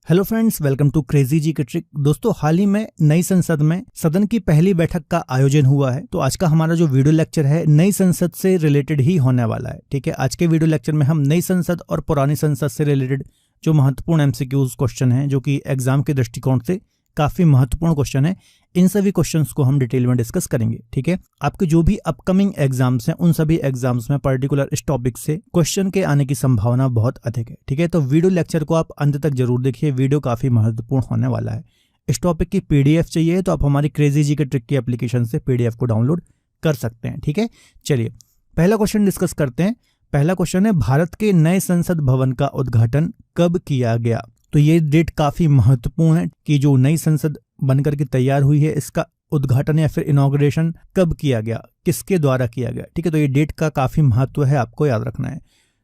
Hello friends, welcome to crazy ji के trick. दोस्तों, हाल ही में नई संसद में सदन की पहली बैठक का आयोजन हुआ है। तो आज का हमारा जो वीडियो लेक्चर है नई संसद से रिलेटेड ही होने वाला है। ठीक है, आज के वीडियो लेक्चर में हम नई संसद और पुरानी संसद से रिलेटेड जो महत्वपूर्ण एमसीक्यूज क्वेश्चन हैं, जो कि एग्जाम के दृष्टिकोण से काफी महत्वपूर्ण क्वेश्चन है, इन सभी क्वेश्चंस को हम डिटेल में डिस्कस करेंगे। ठीक है, आपके जो भी अपकमिंग एग्जाम्स हैं उन सभी एग्जाम्स में पर्टिकुलर इस टॉपिक से क्वेश्चन के आने की संभावना बहुत अधिक है। ठीक है, तो वीडियो लेक्चर को आप अंत तक जरूर देखिए, वीडियो काफी महत्वपूर्ण होने वाला है। इस टॉपिक की पीडीएफ चाहिए तो आप हमारी क्रेजी जी के ट्रिक की एप्लीकेशन से पीडीएफ को डाउनलोड कर सकते हैं। ठीक है, चलिए पहला क्वेश्चन डिस्कस करते हैं। पहला क्वेश्चन है, भारत के नए संसद भवन का उद्घाटन कब किया गया? तो ये डेट काफी महत्वपूर्ण है कि जो नई संसद बनकर के तैयार हुई है, इसका उद्घाटन या फिर इनॉग्रेशन कब किया गया, किसके द्वारा किया गया। ठीक है, तो ये डेट का काफी महत्व है, आपको याद रखना है।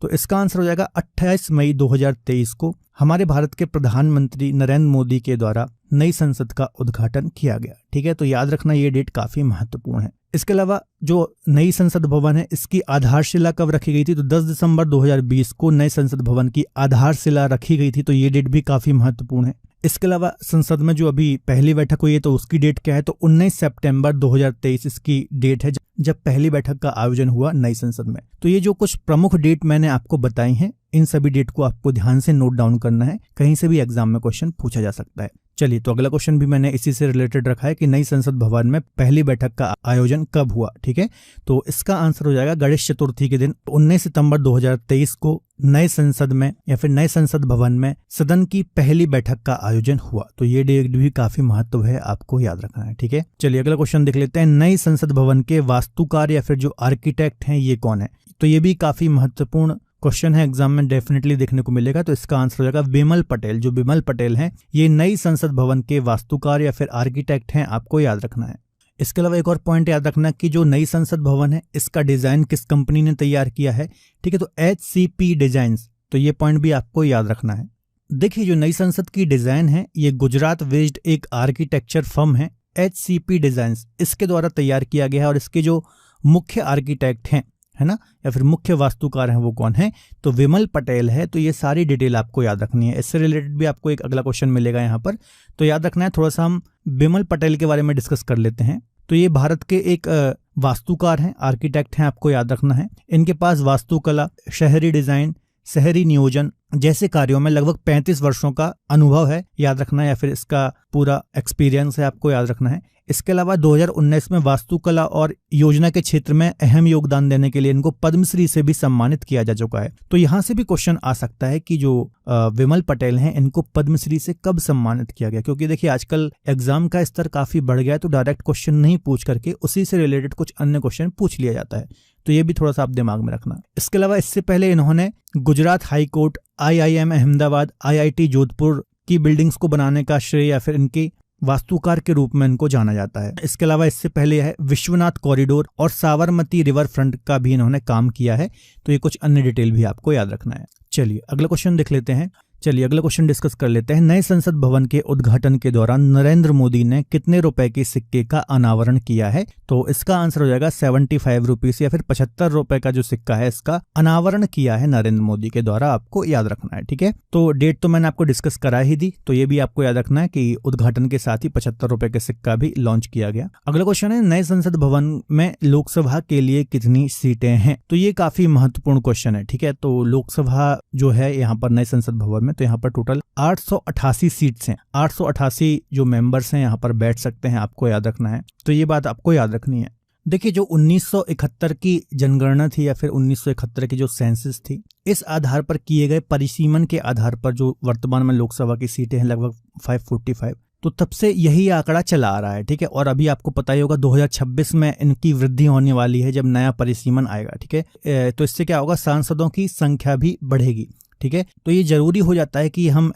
तो इसका आंसर हो जाएगा 28 मई 2023 को हमारे भारत के प्रधानमंत्री नरेंद्र मोदी के द्वारा नई संसद का उद्घाटन किया गया। ठीक है, तो याद रखना ये डेट काफी महत्वपूर्ण है। इसके अलावा जो नई संसद भवन है, इसकी आधारशिला कब रखी गई थी? तो 10 दिसंबर 2020 को नए संसद भवन की आधारशिला रखी गई थी। तो ये डेट भी काफी महत्वपूर्ण है। इसके अलावा संसद में जो अभी पहली बैठक हुई है, तो उसकी डेट क्या है? तो 19 सितंबर 2023 इसकी डेट है, जब पहली बैठक का आयोजन हुआ नई संसद में। तो ये जो कुछ प्रमुख डेट मैंने आपको बताई हैं, इन सभी डेट को आपको ध्यान से नोट डाउन करना है, कहीं से भी एग्जाम में क्वेश्चन पूछा जा सकता है। चलिए, तो अगला क्वेश्चन भी मैंने इसी से रिलेटेड रखा है कि नई संसद भवन में पहली बैठक का आयोजन कब हुआ। ठीक है, तो इसका आंसर हो जाएगा गणेश चतुर्थी के दिन 19 सितंबर 2023 को नए संसद में या फिर नए संसद भवन में सदन की पहली बैठक का आयोजन हुआ। तो ये डेट भी काफी महत्व है, आपको याद रखना है। ठीक है, चलिए अगला क्वेश्चन देख लेते हैं। नई संसद भवन के वास्तुकार या फिर जो आर्किटेक्ट हैं, ये कौन है? तो ये भी काफी महत्वपूर्ण क्वेश्चन है, एग्जाम में डेफिनेटली देखने को मिलेगा। तो इसका आंसर हो जाएगा विमल पटेल। जो विमल पटेल हैं, ये नई संसद भवन के वास्तुकार या फिर आर्किटेक्ट हैं, आपको याद रखना है। इसके अलावा एक और पॉइंट याद रखना कि जो नई संसद भवन है, इसका डिजाइन किस कंपनी ने तैयार किया है? ठीक है, तो HCP डिजाइन्स। तो ये पॉइंट भी आपको याद रखना है। देखिए, जो नई संसद की डिजाइन है, ये गुजरात बेस्ड एक आर्किटेक्चर फर्म है HCP डिजाइन्स, इसके द्वारा तैयार किया गया है। और इसके जो मुख्य आर्किटेक्ट हैं, है ना, या फिर मुख्य वास्तुकार हैं, वो कौन है? तो विमल पटेल है। तो ये सारी डिटेल आपको याद रखनी है। इससे रिलेटेड भी आपको एक अगला क्वेश्चन मिलेगा यहाँ पर, तो याद रखना है। थोड़ा सा हम विमल पटेल के बारे में डिस्कस कर लेते हैं। तो ये भारत के एक वास्तुकार हैं, आर्किटेक्ट हैं, आपको याद रखना है। इनके पास वास्तुकला, शहरी डिजाइन, शहरी नियोजन जैसे कार्यों में लगभग 35 वर्षों का अनुभव है, याद रखना है, या फिर इसका पूरा एक्सपीरियंस है, आपको याद रखना है। इसके अलावा 2019 में वास्तुकला और योजना के क्षेत्र में अहम योगदान देने के लिए इनको पद्मश्री से भी सम्मानित किया जा चुका है। तो यहाँ से भी क्वेश्चन आ सकता है कि जो विमल पटेल हैं, इनको पद्मश्री से कब सम्मानित किया गया? क्योंकि देखिए, आजकल एग्जाम का स्तर काफी बढ़ गया है, तो डायरेक्ट क्वेश्चन नहीं पूछ करके उसी से रिलेटेड कुछ अन्य क्वेश्चन पूछ लिया जाता है। तो ये भी थोड़ा सा आप दिमाग में रखना। इसके अलावा इससे पहले इन्होंने Gujarat high court, IIM Ahmedabad, IIT Jodhpur की बिल्डिंग्स को बनाने का श्रेय या फिर इनकी वास्तुकार के रूप में इनको जाना जाता है। इसके अलावा इससे पहले है विश्वनाथ कॉरिडोर और साबरमती रिवर फ्रंट का भी इन्होंने काम किया है। तो ये कुछ अन्य डिटेल भी आपको याद रखना है। चलिए अगला क्वेश्चन देख लेते हैं। अगला क्वेश्चन डिस्कस कर लेते हैं। नए संसद भवन के उद्घाटन के दौरान नरेंद्र मोदी ने कितने रुपए के सिक्के का अनावरण किया है? तो इसका आंसर हो जाएगा 75 रुपीस या फिर 75 रुपए का जो सिक्का है, इसका अनावरण किया है नरेंद्र मोदी के द्वारा, आपको याद रखना है। ठीक है, तो डेट तो मैंने आपको डिस्कस करा ही दी, तो ये भी आपको याद रखना है कि उद्घाटन के साथ ही 75 रुपए के सिक्का भी लॉन्च किया गया। अगला क्वेश्चन है, नए संसद भवन में लोकसभा के लिए कितनी सीटें हैं? तो ये काफी महत्वपूर्ण क्वेश्चन है। ठीक है, तो लोकसभा जो है यहाँ पर नए संसद भवन में, तो यहाँ पर टोटल 888 सीट्स हैं। 888 जो मेंबर्स हैं यहाँ पर बैठ सकते हैं, आपको याद रखना है। तो ये बात आपको याद रखनी है। देखिए, जो 1971 की जनगणना थी या फिर 1971 की जो सेंसस थी, इस आधार पर किए गए परिसीमन के आधार पर जो वर्तमान में लोकसभा की सीटें हैं लगभग 545, तो तब से यही आंकड़ा चला आ रहा है। ठीक है, और अभी आपको पता ही होगा 2026 में इनकी वृद्धि होने वाली है, जब नया परिसीमन आएगा। ठीक है, तो इससे क्या होगा, सांसदों की संख्या भी बढ़ेगी। ठीक है, तो ये जरूरी हो जाता है कि हम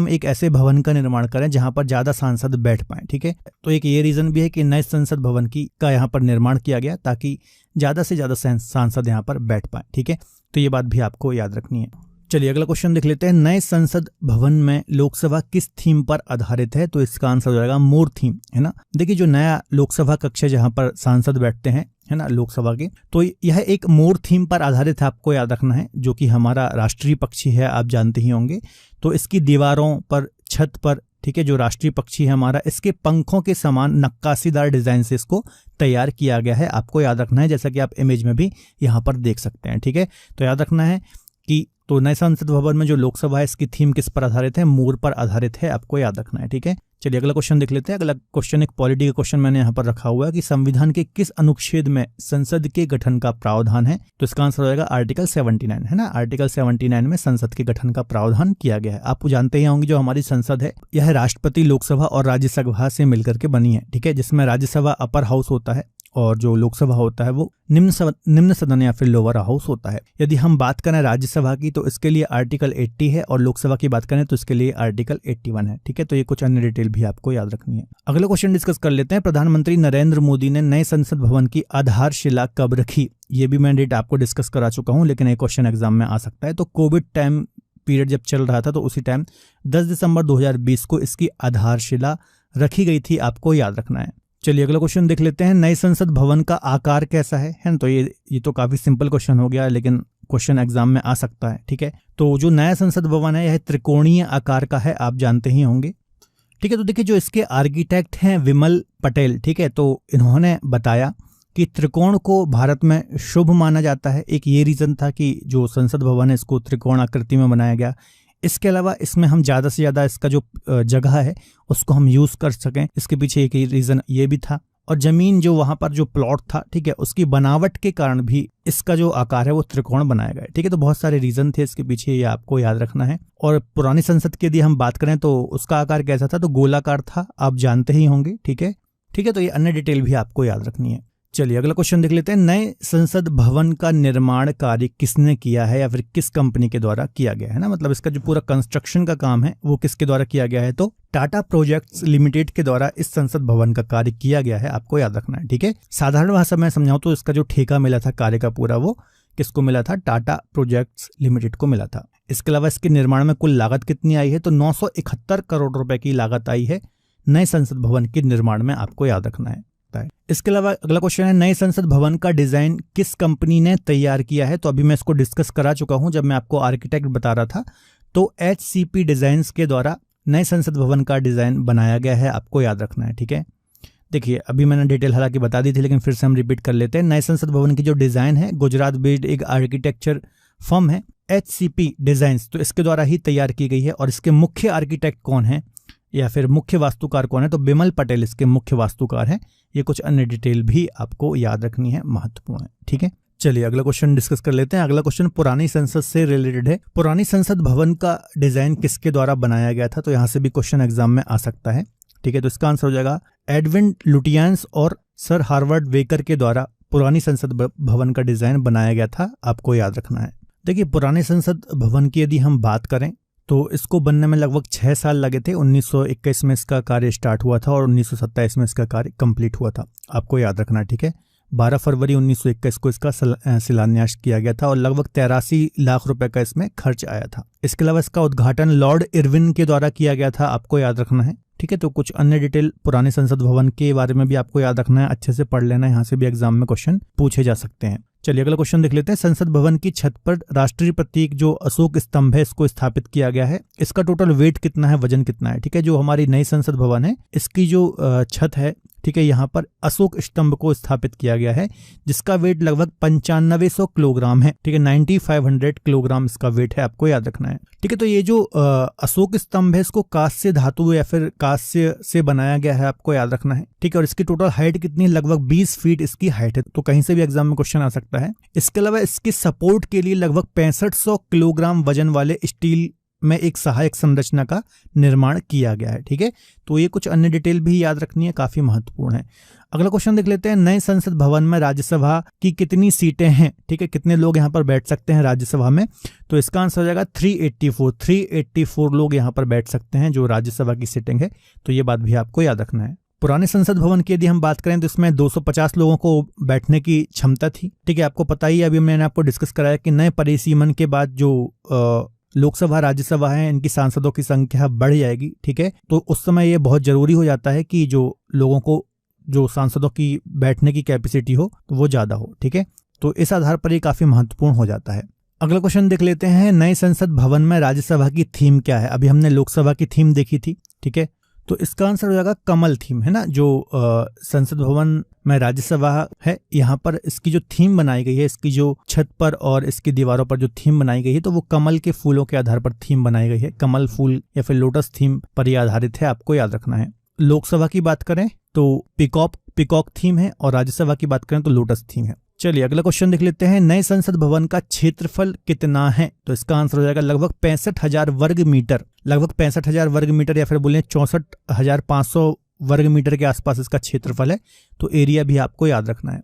एक ऐसे भवन का निर्माण करें जहां पर ज्यादा सांसद बैठ पाएं। ठीक है, तो एक ये रीजन भी है कि नए संसद भवन का यहाँ पर निर्माण किया गया, ताकि ज्यादा से ज्यादा सांसद यहाँ पर बैठ पाए। ठीक है, तो ये बात भी आपको याद रखनी है। चलिए अगला क्वेश्चन देख लेते हैं। नए संसद भवन में लोकसभा किस थीम पर आधारित है? तो इसका आंसर हो जाएगा मोर थीम, है ना। देखिए जो नया लोकसभा कक्ष है जहां पर सांसद बैठते हैं, है ना, लोकसभा के, तो यह एक मोर थीम पर आधारित है, आपको याद रखना है, जो कि हमारा राष्ट्रीय पक्षी है, आप जानते ही होंगे। तो इसकी दीवारों पर, छत पर, ठीक है, जो राष्ट्रीय पक्षी है हमारा, इसके पंखों के समान नक्काशीदार डिजाइन से इसको तैयार किया गया है, आपको याद रखना है, जैसा कि आप इमेज में भी यहाँ पर देख सकते हैं। ठीक है, तो याद रखना है कि तो नए संसद भवन में जो लोकसभा है इसकी थीम किस पर आधारित है? मोर पर आधारित है, आपको याद रखना है। ठीक है, चलिए अगला क्वेश्चन देख लेते हैं। अगला क्वेश्चन एक पॉलिटी का क्वेश्चन मैंने यहाँ पर रखा हुआ है कि संविधान के किस अनुच्छेद में संसद के गठन का प्रावधान है? तो इसका आंसर हो जाएगा आर्टिकल 79, है ना। आर्टिकल 79 में संसद के गठन का प्रावधान किया गया है। आप जानते ही होंगे जो हमारी संसद है यह राष्ट्रपति, लोकसभा और राज्यसभा से मिलकर के बनी है। ठीक है, जिसमें राज्यसभा अपर हाउस होता है और जो लोकसभा होता है वो निम्न सदन या फिर लोअर हाउस होता है। यदि हम बात करें राज्यसभा की तो इसके लिए आर्टिकल 80 है और लोकसभा की बात करें तो इसके लिए आर्टिकल 81 है। ठीक है, तो ये कुछ अन्य डिटेल भी आपको याद रखनी है। अगला क्वेश्चन डिस्कस कर लेते हैं। प्रधानमंत्री नरेंद्र मोदी ने नए संसद भवन की आधारशिला कब रखी? ये भी मैं डेट आपको डिस्कस करा चुका हूँ, लेकिन एक क्वेश्चन एग्जाम में आ सकता है। तो कोविड टाइम पीरियड जब चल रहा था तो उसी टाइम 10 दिसंबर 2020 को इसकी आधारशिला रखी गई थी, आपको याद रखना है। चलिए अगला क्वेश्चन देख लेते हैं। नए संसद भवन का आकार कैसा है ना। तो ये तो काफी सिंपल क्वेश्चन हो गया, लेकिन क्वेश्चन एग्जाम में आ सकता है। ठीक है, तो जो नया संसद भवन है यह त्रिकोणीय आकार का है, आप जानते ही होंगे। ठीक है, तो देखिए जो इसके आर्किटेक्ट हैं विमल पटेल, ठीक है, तो इन्होंने बताया कि त्रिकोण को भारत में शुभ माना जाता है। एक ये रीजन था कि जो संसद भवन है इसको त्रिकोण आकृति में बनाया गया। इसके अलावा इसमें हम ज़्यादा से ज़्यादा इसका जो जगह है उसको हम यूज़ कर सकें, इसके पीछे एक रीज़न ये भी था। और ज़मीन जो वहाँ पर जो प्लॉट था, ठीक है, उसकी बनावट के कारण भी इसका जो आकार है वो त्रिकोण बनाया गया है। ठीक है, तो बहुत सारे रीज़न थे इसके पीछे, ये आपको याद रखना है। और पुरानी संसद की यदि हम बात करें तो उसका आकार कैसा था? तो गोलाकार था, आप जानते ही होंगे। ठीक है, तो ये अन्य डिटेल भी आपको याद रखनी है। चलिए अगला क्वेश्चन देख लेते हैं। नए संसद भवन का निर्माण कार्य किसने किया है या फिर किस कंपनी के द्वारा किया गया है ना। मतलब इसका जो पूरा कंस्ट्रक्शन का काम है वो किसके द्वारा किया गया है? तो टाटा प्रोजेक्ट्स लिमिटेड के द्वारा इस संसद भवन का कार्य किया गया है, आपको याद रखना है। ठीक है, साधारण भाषा में समझाऊं तो इसका जो ठेका मिला था कार्य का पूरा, वो किसको मिला था? टाटा प्रोजेक्ट्स लिमिटेड को मिला था। इसके अलावा इसके निर्माण में कुल लागत कितनी आई है? तो 971 करोड़ रुपए की लागत आई है नए संसद भवन के निर्माण में, आपको याद रखना है। इसके अलावा अगला क्वेश्चन है, नए संसद भवन का डिजाइन किस कंपनी ने तैयार किया है? तो अभी मैं इसको डिस्कस करा चुका हूं जब मैं आपको आर्किटेक्ट बता रहा था। तो HCP डिजाइन्स के द्वारा नए संसद भवन का डिजाइन बनाया गया है, आपको याद रखना है। ठीक है, देखिए अभी मैंने डिटेल हालांकि बता दी थी, लेकिन फिर से हम रिपीट कर लेते हैं। नए संसद भवन की जो डिजाइन है गुजरात बेस्ड एक आर्किटेक्चर फर्म है HCP डिजाइन्स, तो इसके द्वारा ही तैयार की गई है। और इसके मुख्य आर्किटेक्ट कौन है या फिर मुख्य वास्तुकार कौन है? तो बिमल पटेल इसके मुख्य वास्तुकार हैं। ये कुछ अन्य डिटेल भी आपको याद रखनी है, महत्वपूर्ण है। ठीक है, चलिए अगला क्वेश्चन डिस्कस कर लेते हैं। अगला क्वेश्चन पुरानी संसद से रिलेटेड है। पुरानी संसद भवन का डिजाइन किसके द्वारा बनाया गया था? तो यहाँ से भी क्वेश्चन एग्जाम में आ सकता है। ठीक है, तो इसका आंसर हो जाएगा एडविन लुटियंस और सर हार्वर्ड वेकर के द्वारा पुरानी संसद भवन का डिजाइन बनाया गया था, आपको याद रखना है। देखिए पुराने संसद भवन की यदि हम बात करें तो इसको बनने में लगभग 6 साल लगे थे। 1921 में इसका कार्य स्टार्ट हुआ था और 1927 में इसका कार्य कंप्लीट हुआ था, आपको याद रखना है। ठीक है, 12 फरवरी 1921 को इसका शिलान्यास किया गया था और लगभग 83 लाख रुपए का इसमें खर्च आया था। इसके अलावा इसका उद्घाटन लॉर्ड इरविन के द्वारा किया गया था, आपको याद रखना है। ठीक है, तो कुछ अन्य डिटेल पुराने संसद भवन के बारे में भी आपको याद रखना है, अच्छे से पढ़ लेना है, यहाँ से भी एग्जाम में क्वेश्चन पूछे जा सकते हैं। चलिए अगला क्वेश्चन देख लेते हैं। संसद भवन की छत पर राष्ट्रीय प्रतीक जो अशोक स्तंभ है इसको स्थापित किया गया है। इसका टोटल वेट कितना है, वजन कितना है? ठीक है, जो हमारी नई संसद भवन है इसकी जो छत है, ठीक है, यहाँ पर अशोक स्तंभ को स्थापित किया गया है जिसका वेट लगभग 9500 किलोग्राम है। ठीक है, 9500 किलोग्राम इसका वेट है, आपको याद रखना है। ठीक है, तो ये जो अशोक स्तंभ है इसको कांस्य धातु या फिर कांस्य से बनाया गया है, आपको याद रखना है। ठीक है, और इसकी टोटल हाइट कितनी है? लगभग 20 फीट इसकी हाइट है, तो कहीं से भी एग्जाम में क्वेश्चन आ सकता है। इसके अलावा इसकी सपोर्ट के लिए लगभग 6500 किलोग्राम वजन वाले स्टील में एक सहायक संरचना का निर्माण किया गया है। ठीक है, तो ये कुछ अन्य डिटेल भी याद रखनी है, काफी महत्वपूर्ण है। अगला क्वेश्चन देख लेते हैं। नए संसद भवन में राज्यसभा की कितनी सीटें हैं? ठीक है, कितने लोग यहाँ पर बैठ सकते हैं राज्यसभा में? तो इसका आंसर हो जाएगा 384 लोग यहाँ पर बैठ सकते हैं जो राज्यसभा की सीटिंग है, तो ये बात भी आपको याद रखना है। पुराने संसद भवन की यदि हम बात करें तो इसमें 250 लोगों को बैठने की क्षमता थी। ठीक है, आपको पता ही, अभी मैंने आपको डिस्कस कराया कि नए परिसीमन के बाद जो लोकसभा राज्यसभा है इनकी सांसदों की संख्या बढ़ जाएगी, ठीक है। तो उस समय ये बहुत जरूरी हो जाता है कि जो लोगों को, जो सांसदों की बैठने की कैपेसिटी हो तो वो ज्यादा हो, ठीक है। तो इस आधार पर ये काफी महत्वपूर्ण हो जाता है। अगला क्वेश्चन देख लेते हैं, नए संसद भवन में राज्यसभा की थीम क्या है। अभी हमने लोकसभा की थीम देखी थी, ठीक है। तो इसका आंसर हो जाएगा कमल थीम, है ना। जो संसद भवन में राज्यसभा है, यहाँ पर इसकी जो थीम बनाई गई है, इसकी जो छत पर और इसकी दीवारों पर जो थीम बनाई गई है, तो वो कमल के फूलों के आधार पर थीम बनाई गई है। कमल फूल या फिर लोटस थीम पर यह आधारित है, आपको याद रखना है। लोकसभा की बात करें तो पिकॉक थीम है और राज्यसभा की बात करें तो लोटस थीम है। चलिए अगला क्वेश्चन देख लेते हैं, नए संसद भवन का क्षेत्रफल कितना है। तो इसका आंसर हो जाएगा लगभग 65,000 वर्ग मीटर, लगभग 65,000 वर्ग मीटर या फिर बोले 64,500 वर्ग मीटर के आसपास इसका क्षेत्रफल है। तो एरिया भी आपको याद रखना है।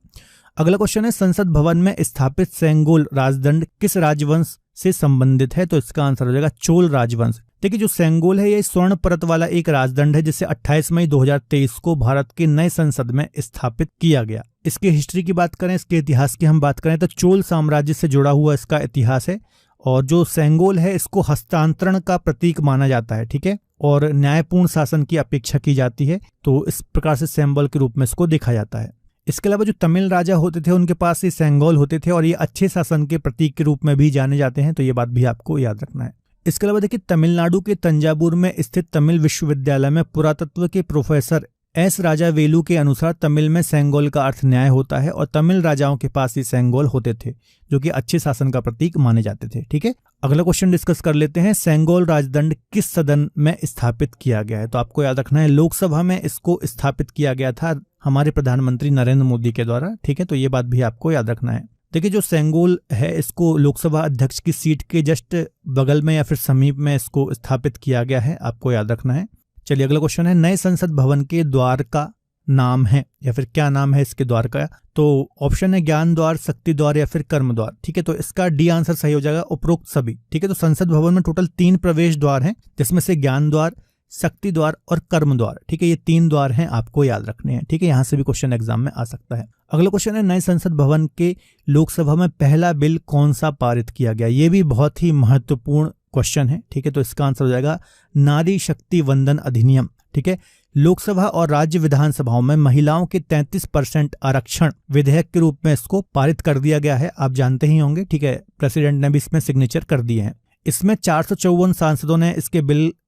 अगला क्वेश्चन है, संसद भवन में स्थापित सेंगोल राजदंड किस राजवंश से संबंधित है। तो इसका आंसर हो जाएगा चोल राजवंश। देखिए जो सेंगोल है ये स्वर्ण परत वाला एक राजदंड है जिसे 28 मई 2023 को भारत के नए संसद में स्थापित किया गया। इसके हिस्ट्री की बात करें, इसके इतिहास की हम बात करें तो चोल साम्राज्य से जुड़ा हुआ इसका इतिहास है। और जो सेंगोल है इसको हस्तांतरण का प्रतीक माना जाता है, ठीक है, और न्यायपूर्ण शासन की अपेक्षा की जाती है। तो इस प्रकार से सिंबल के रूप में इसको देखा जाता है। इसके अलावा जो तमिल राजा होते थे उनके पास ये सेंगोल होते थे और ये अच्छे शासन के प्रतीक के रूप में भी जाने जाते हैं। तो ये बात भी आपको याद रखना है। इसके अलावा देखिए तमिलनाडु के तंजावुर में स्थित तमिल विश्वविद्यालय में पुरातत्व के प्रोफेसर एस राजा वेलू के अनुसार तमिल में सेंगोल का अर्थ न्याय होता है और तमिल राजाओं के पास ये सेंगोल होते थे जो कि अच्छे शासन का प्रतीक माने जाते थे, ठीक है। अगला क्वेश्चन डिस्कस कर लेते हैं, सेंगोल राजदंड किस सदन में स्थापित किया गया है। तो आपको याद रखना है लोकसभा में इसको स्थापित किया गया था हमारे प्रधानमंत्री नरेंद्र मोदी के द्वारा, ठीक है। तो ये बात भी आपको याद रखना है। देखिए जो सेंगोल है इसको लोकसभा अध्यक्ष की सीट के जस्ट बगल में या फिर समीप में इसको स्थापित किया गया है, आपको याद रखना है। चलिए अगला क्वेश्चन है, नए संसद भवन के द्वार का नाम है या फिर क्या नाम है इसके द्वार का। तो ऑप्शन है ज्ञान द्वार, शक्ति द्वार या फिर कर्म द्वार, ठीक है। तो इसका डी आंसर सही हो जाएगा उपरोक्त सभी, ठीक है। तो संसद भवन में टोटल 3 प्रवेश द्वार हैं जिसमें से ज्ञान द्वार, शक्ति द्वार और कर्म द्वार, ठीक है। ये 3 द्वार हैं, आपको याद रखने हैं, ठीक है। यहाँ से भी क्वेश्चन एग्जाम में आ सकता है। अगला क्वेश्चन है, नए संसद भवन के लोकसभा में पहला बिल कौन सा पारित किया गया। ये भी बहुत ही महत्वपूर्ण क्वेश्चन है, ठीक है। तो इसका आंसर हो जाएगा नारी शक्ति वंदन अधिनियम, ठीक है। लोकसभा और राज्य विधानसभाओं में महिलाओं के 33% आरक्षण विधेयक के रूप में इसको पारित कर दिया गया है, आप जानते ही होंगे, ठीक है। प्रेसिडेंट ने भी इसमें सिग्नेचर कर दिए हैं। इसमें 454 सांसदों ने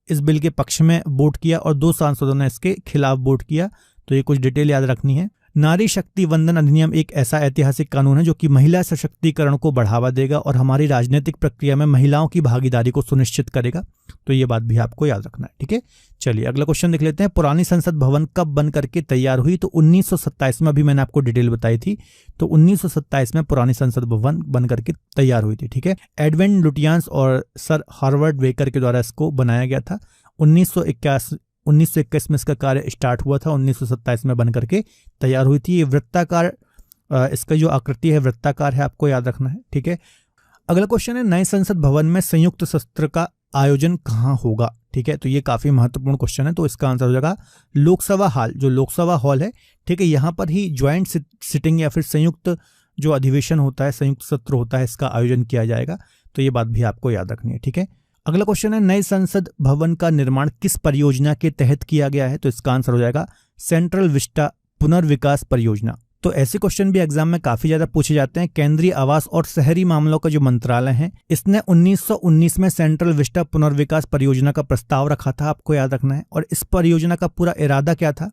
इस बिल के पक्ष में वोट किया और 2 सांसदों ने इसके खिलाफ वोट किया। तो ये कुछ डिटेल याद रखनी है। नारी शक्ति वंदन अधिनियम एक ऐसा ऐतिहासिक कानून है जो कि महिला सशक्तिकरण को बढ़ावा देगा और हमारी राजनीतिक प्रक्रिया में महिलाओं की भागीदारी को सुनिश्चित करेगा। तो ये बात भी आपको याद रखना है, ठीक है। चलिए अगला क्वेश्चन देख लेते हैं, पुरानी संसद भवन कब बन करके तैयार हुई। तो 1927 में, अभी मैंने आपको डिटेल बताई थी। तो 1927 में पुरानी संसद भवन बन करके तैयार हुई थी, ठीक है। एडविन लुटियंस और सर हार्वर्ड वेकर के द्वारा इसको बनाया गया था। 1921 में इसका कार्य स्टार्ट हुआ था, 1927 में बन करके तैयार हुई थी। ये वृत्ताकार, इसका जो आकृति है वृत्ताकार है, आपको याद रखना है, ठीक है। अगला क्वेश्चन है, नए संसद भवन में संयुक्त सत्र का आयोजन कहाँ होगा, ठीक है। तो ये काफी महत्वपूर्ण क्वेश्चन है। तो इसका आंसर हो जाएगा लोकसभा हॉल, जो लोकसभा हॉल है, ठीक है। यहाँ पर ही ज्वाइंट सिटिंग या फिर संयुक्त जो अधिवेशन होता है, संयुक्त सत्र होता है, इसका आयोजन किया जाएगा। तो ये बात भी आपको याद रखनी है, ठीक है। अगला क्वेश्चन है, नए संसद भवन का निर्माण किस परियोजना के तहत किया गया है। तो इसका आंसर हो जाएगा सेंट्रल विस्टा पुनर्विकास परियोजना। तो ऐसे क्वेश्चन भी एग्जाम में काफी ज्यादा पूछे जाते हैं। केंद्रीय आवास और शहरी मामलों का जो मंत्रालय है, इसने 1919 में सेंट्रल विस्टा पुनर्विकास परियोजना का प्रस्ताव रखा था, आपको याद रखना है। और इस परियोजना का पूरा इरादा क्या था।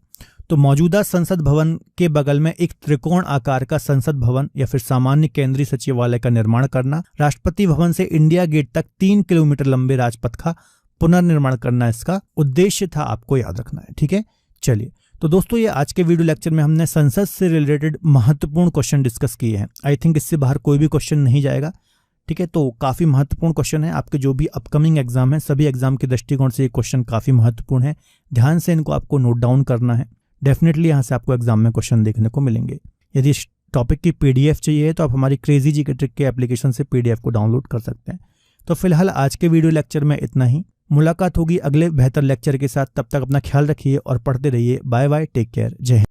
तो मौजूदा संसद भवन के बगल में एक त्रिकोण आकार का संसद भवन या फिर सामान्य केंद्रीय सचिवालय का निर्माण करना, राष्ट्रपति भवन से इंडिया गेट तक 3 किलोमीटर लंबे राजपथ का पुनर्निर्माण करना इसका उद्देश्य था, आपको याद रखना है, ठीक है। चलिए तो दोस्तों, ये आज के वीडियो लेक्चर में हमने संसद से रिलेटेड महत्वपूर्ण क्वेश्चन डिस्कस किए हैं। आई थिंक इससे बाहर कोई भी क्वेश्चन नहीं जाएगा, ठीक है। तो काफी महत्वपूर्ण क्वेश्चन है, आपके जो भी अपकमिंग एग्जाम है सभी एग्जाम के दृष्टिकोण से ये क्वेश्चन काफी महत्वपूर्ण है। ध्यान से इनको आपको नोट डाउन करना है। डेफिनेटली यहाँ से आपको एग्जाम में क्वेश्चन देखने को मिलेंगे। यदि इस टॉपिक की PDF चाहिए तो आप हमारी क्रेजी जी के ट्रिक के एप्लीकेशन से PDF को डाउनलोड कर सकते हैं। तो फिलहाल आज के वीडियो लेक्चर में इतना ही। मुलाकात होगी अगले बेहतर लेक्चर के साथ, तब तक अपना ख्याल रखिए और पढ़ते रहिए। बाय बाय, टेक केयर, जय हिंद।